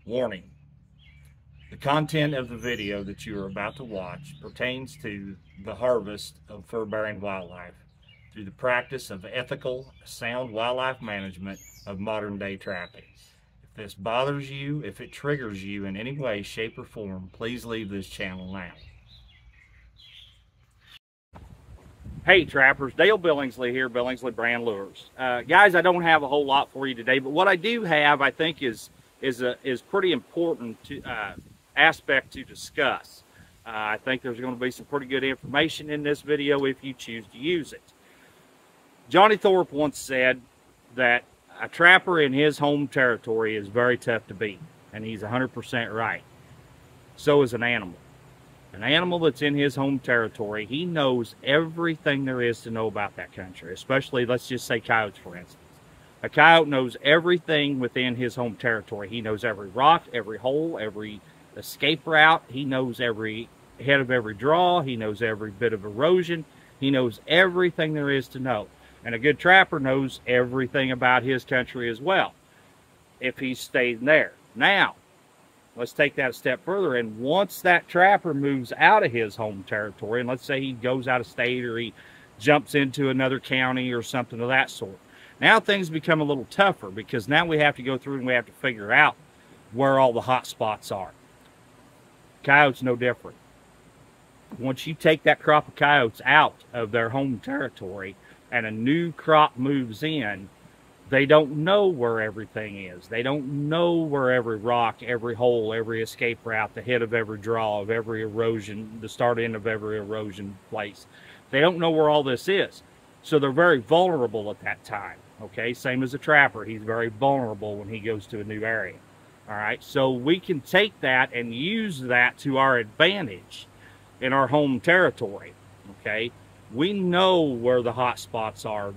Warning: the content of the video that you are about to watch pertains to the harvest of fur-bearing wildlife through the practice of ethical, sound wildlife management of modern-day trapping. If this bothers you, if it triggers you in any way, shape, or form, please leave this channel now. Hey trappers, Dale Billingsley here, Billingsley Brand Lures. Guys, I don't have a whole lot for you today, but what I do have, I think, is pretty important to, aspect to discuss. I think there's going to be some pretty good information in this video if you choose to use it. Johnny Thorpe once said that a trapper in his home territory is very tough to beat, and he's 100% right. So is an animal. An animal that's in his home territory, he knows everything there is to know about that country, especially, let's just say, coyotes, for instance. A coyote knows everything within his home territory. He knows every rock, every hole, every escape route. He knows every head of every draw. He knows every bit of erosion. He knows everything there is to know. And a good trapper knows everything about his country as well, if he's staying there. Now, let's take that a step further, and once that trapper moves out of his home territory, and let's say he goes out of state or he jumps into another county or something of that sort, now things become a little tougher, because now we have to go through and we have to figure out where all the hot spots are. Coyotes no different. Once you take that crop of coyotes out of their home territory and a new crop moves in, they don't know where everything is. They don't know where every rock, every hole, every escape route, the head of every draw, of every erosion, the start end of every erosion place. They don't know where all this is. So they're very vulnerable at that time. Okay, same as a trapper. He's very vulnerable when he goes to a new area. All right, so we can take that and use that to our advantage in our home territory. Okay, we know where the hot spots are.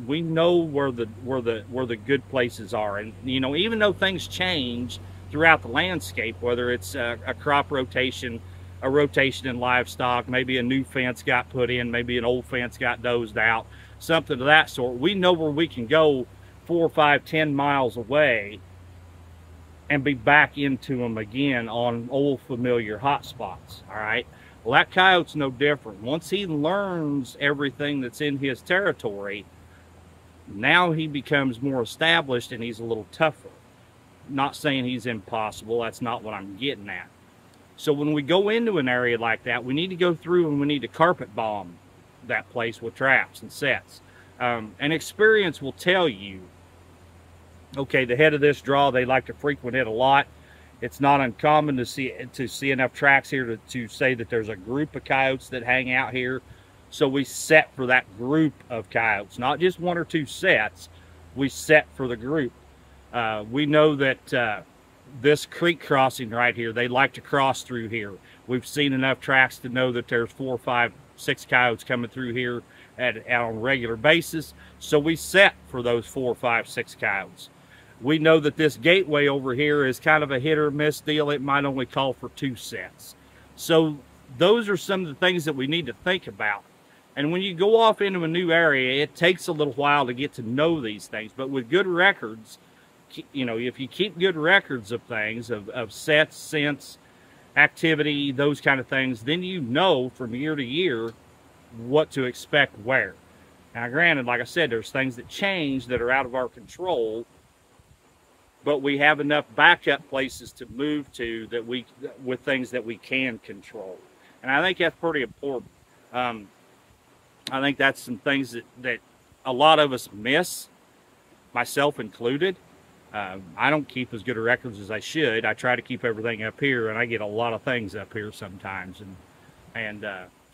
We know where the good places are. And you know, even though things change throughout the landscape, whether it's a crop rotation, a rotation in livestock, maybe a new fence got put in, maybe an old fence got dozed out, something of that sort, we know where we can go 4, 5, 10 miles away and be back into them again on old familiar hot spots. All right, well, that coyote's no different. Once he learns everything that's in his territory, now he becomes more established and he's a little tougher. Not saying he's impossible, that's not what I'm getting at. So when we go into an area like that, we need to go through and we need to carpet bomb that place with traps and sets. And experience will tell you, okay, the head of this draw, they like to frequent it a lot. It's not uncommon to see enough tracks here to say that there's a group of coyotes that hang out here. So we set for that group of coyotes, not just 1 or 2 sets. We set for the group. We know that this creek crossing right here, they like to cross through here. We've seen enough tracks to know that there's 4, 5, 6 coyotes coming through here on a regular basis. So we set for those 4, 5, 6 coyotes. We know that this gateway over here is kind of a hit or miss deal. It might only call for 2 sets. So those are some of the things that we need to think about. And when you go off into a new area, it takes a little while to get to know these things. But with good records, you know, if you keep good records of things, of sets, scents, activity, those kind of things, then you know from year to year what to expect where. Now granted, like I said, there's things that change that are out of our control, but we have enough backup places to move to that with things that we can control. And I think that's pretty important. I think that's some things that a lot of us miss, myself included. I don't keep as good a records as I should. I try to keep everything up here, and I get a lot of things up here sometimes. And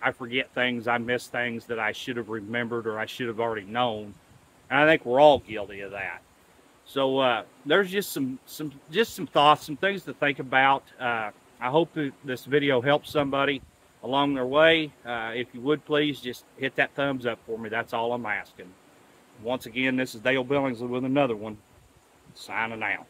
I forget things, I miss things that I should have remembered or I should have already known. And I think we're all guilty of that. So there's just some thoughts, some things to think about. I hope that this video helps somebody along their way. If you would please just hit that thumbs up for me. That's all I'm asking. Once again, this is Dale Billingsley with another one. Signing out.